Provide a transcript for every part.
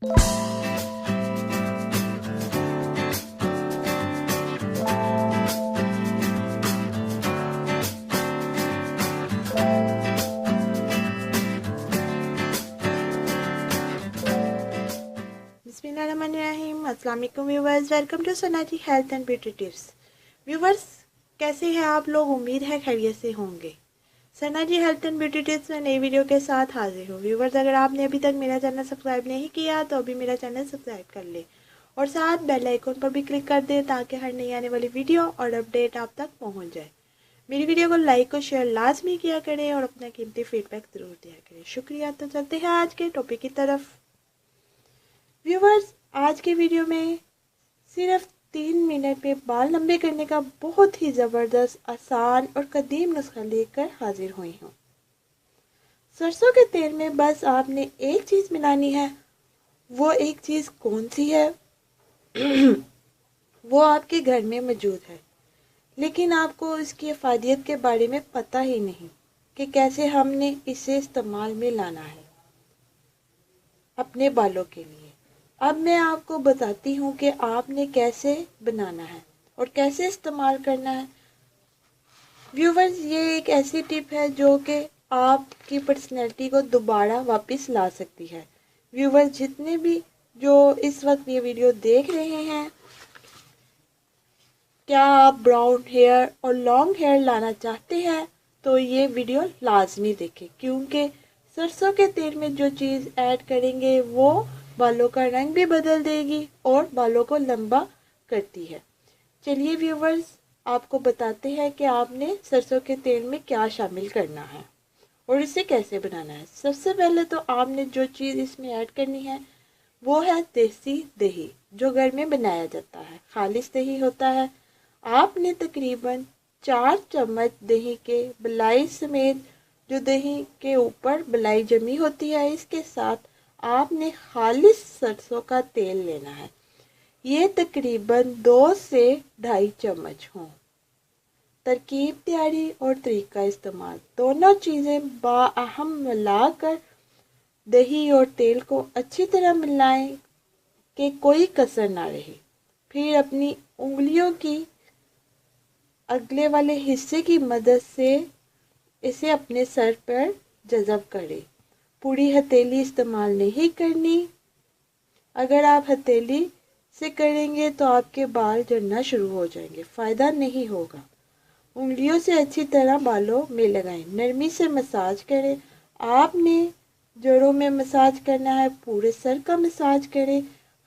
बिस्मिल्लाहिर्रहमानिर्रहीम। अस्सलाम वालेकुम viewers, welcome to Sanaji health and beauty tips. Viewers, कैसे हैं आप लोग? उम्मीद है खैरियत से होंगे। Sanaji health and beauty tips में नई वीडियो के साथ हाजिर हूँ। व्यूवर्स, अगर आपने अभी तक मेरा चैनल सब्सक्राइब नहीं किया तो अभी मेरा चैनल सब्सक्राइब कर ले और साथ बेल आइकन पर भी क्लिक कर दें ताकि हर नई आने वाली वीडियो और अपडेट आप तक पहुँच जाए। मेरी वीडियो को लाइक और शेयर लाजमी किया करें और अपना कीमती फीडबैक ज़रूर दिया करें। शुक्रिया। तो चलते हैं आज के टॉपिक की तरफ। व्यूवर्स, आज के वीडियो में सिर्फ 3 मिनट में बाल लंबे करने का बहुत ही ज़बरदस्त, आसान और कदीम नुस्खा लेकर हाजिर हुई हूँ। सरसों के तेल में बस आपने एक चीज़ मिलानी है। वो एक चीज़ कौन सी है? वो आपके घर में मौजूद है, लेकिन आपको इसकी अफादियत के बारे में पता ही नहीं कि कैसे हमने इसे इस्तेमाल में लाना है अपने बालों के लिए। अब मैं आपको बताती हूँ कि आपने कैसे बनाना है और कैसे इस्तेमाल करना है। व्यूवर्स, ये एक ऐसी टिप है जो कि आपकी पर्सनैलिटी को दोबारा वापस ला सकती है। व्यूवर्स, जितने भी जो इस वक्त ये वीडियो देख रहे हैं, क्या आप ब्राउन हेयर और लॉन्ग हेयर लाना चाहते हैं तो ये वीडियो लाजमी देखें, क्योंकि सरसों के तेल में जो चीज़ ऐड करेंगे वो बालों का रंग भी बदल देगी और बालों को लंबा करती है। चलिए व्यूवर्स, आपको बताते हैं कि आपने सरसों के तेल में क्या शामिल करना है और इसे कैसे बनाना है। सबसे पहले तो आपने जो चीज़ इसमें ऐड करनी है वो है देसी दही, जो घर में बनाया जाता है, खालिश दही होता है। आपने तकरीबन 4 चम्मच दही के बलाई समेत, जो दही के ऊपर बलाई जमी होती है, इसके साथ आपने खालिश सरसों का तेल लेना है। ये तकरीबन 2 से 2.5 चम्मच हों। तरकीब, तैयारी और तरीका इस्तेमाल दोनों चीज़ें बाअहम मिलाकर दही और तेल को अच्छी तरह मिलाएं कि कोई कसर ना रहे। फिर अपनी उंगलियों की अगले वाले हिस्से की मदद से इसे अपने सर पर जज़ब करें। पूरी हथेली इस्तेमाल नहीं करनी। अगर आप हथेली से करेंगे तो आपके बाल झड़ना शुरू हो जाएंगे, फ़ायदा नहीं होगा। उंगलियों से अच्छी तरह बालों में लगाएं, नरमी से मसाज करें। आपने जड़ों में मसाज करना है, पूरे सर का मसाज करें,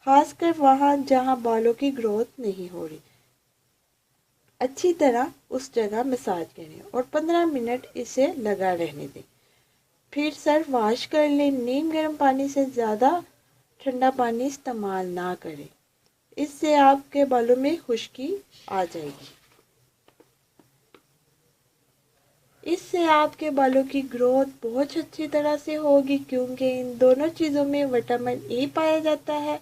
खासकर वहाँ जहाँ बालों की ग्रोथ नहीं हो रही। अच्छी तरह उस जगह मसाज करें और 15 मिनट इसे लगा रहने दें। फिर सर वॉश कर लें। नीम गर्म पानी से ज़्यादा ठंडा पानी इस्तेमाल ना करें, इससे आपके बालों में खुश्की आ जाएगी। इससे आपके बालों की ग्रोथ बहुत अच्छी तरह से होगी, क्योंकि इन दोनों चीज़ों में विटामिन ई पाया जाता है।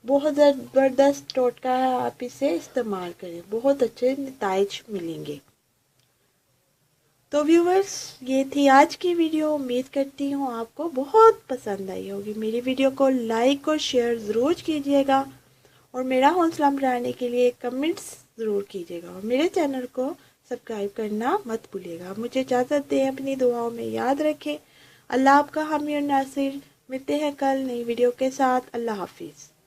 बहुत ज़बरदस्त टोटका है, आप इसे इस्तेमाल करें, बहुत अच्छे नतीजे मिलेंगे। तो व्यूवर्स, ये थी आज की वीडियो। उम्मीद करती हूँ आपको बहुत पसंद आई होगी। मेरी वीडियो को लाइक और शेयर ज़रूर कीजिएगा और मेरा हौसला बढ़ाने के लिए कमेंट्स ज़रूर कीजिएगा और मेरे चैनल को सब्सक्राइब करना मत भूलिएगा। मुझे इजाज़त दें, अपनी दुआओं में याद रखें। अल्लाह आपका हामी और नासिर। मिलते हैं कल नई वीडियो के साथ। अल्लाह हाफिज़।